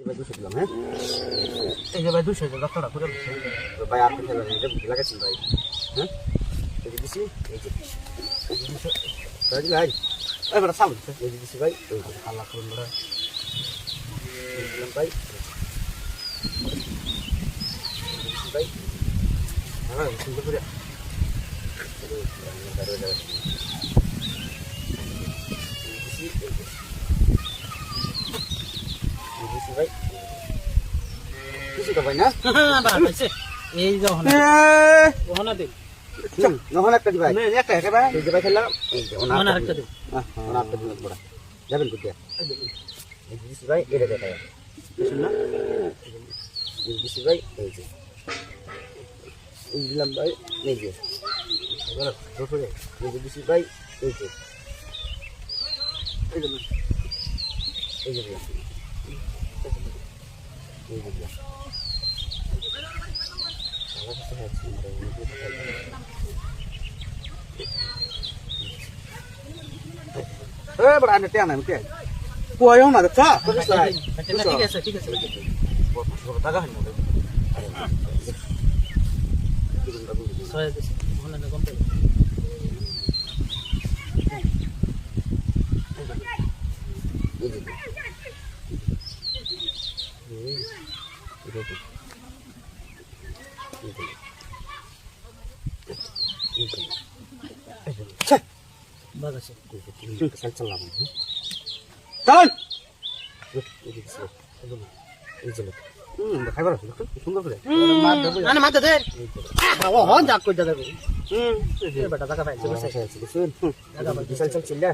ভাই 200 দিলাম, হ্যাঁ এই যে ভাই 200 টাকা করে দিচ্ছি। ভাই আপনি খেলেন এটা বুঝে লাগাচ্ছেন ভাই, হ্যাঁ এই যে দিছি, এই যে 200 ভাই ভাই এই বড় সাউন্ড এই যে দিছি ভাই, এই যে আল্লাহ করুন বড় দিলাম ভাই, দিছি ভাই, হ্যাঁ সুন্দর করে দিছি ভাই, কিছু তো ভাই না বাবা পাইছে এই যে ওহনা দে নহন একটা দি ভাই একটা একটা ভাই এই যে ভাই খেললাম, এই যে ওহনা একটা দে ওনা একটা দিন বড় যাবেন কোথায় এই দিছি ভাই এটা দেখায় শুন না এই দিছি ভাই, এই যে এই দিলাম ভাই, এই যে বড় ধরে এই যে দিছি ভাই, এই যে এই যে এই যে এই যে বড় আনে তে আনে কে কোয়ও না দেখছ কত সাই ঠিক আছে ঠিক আছে বড় টাকা হয় না সহায় দিছি ওহনা না কম পাই এই যে বাগাছে চললাম খাইবার সুন্দর করে আনে মাথা দে ও হন যা কই দাদা এই বেটা টাকা পাইছে বসে বিশাল চল চিল্লা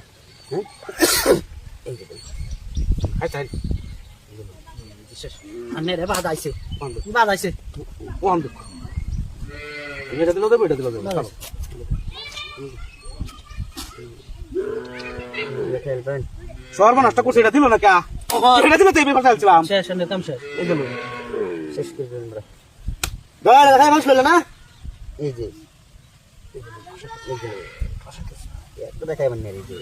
এই যে খাই চাই আনে রে বাদ আইছে বাদ আইছে ওয়ান দুঃখ এটা দিল দেবো এটা দিল দেবো সর্বনাশটা করছে, এটা দিল না কে এটা দিল তো এই কথা চালছিলাম শেষ নে কাম শেষ এই দিল শেষ করে দিলেন আমরা গাড়ি দেখাই মাছ পেলে না এই যে একটা দেখাই মানে এই যে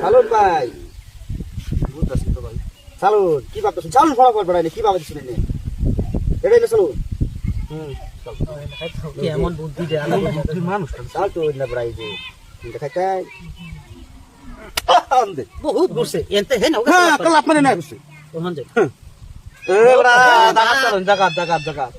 সালুন ভাই সালুন কি ভাবতেছেন? সালুন ফলো করে বেড়াইলে কি ভাবতেছেন? এটাই না সালুন কি এমন বুদ্ধি দে আলা বুদ্ধি মানুষ সাল তো না বেড়াই যে দেখাইতে বহুত বসে এনতে হে না হ্যাঁ কাল আপনারে না করছে ওহন যে এ বড়া জাগাত জাগাত জাগাত জাগাত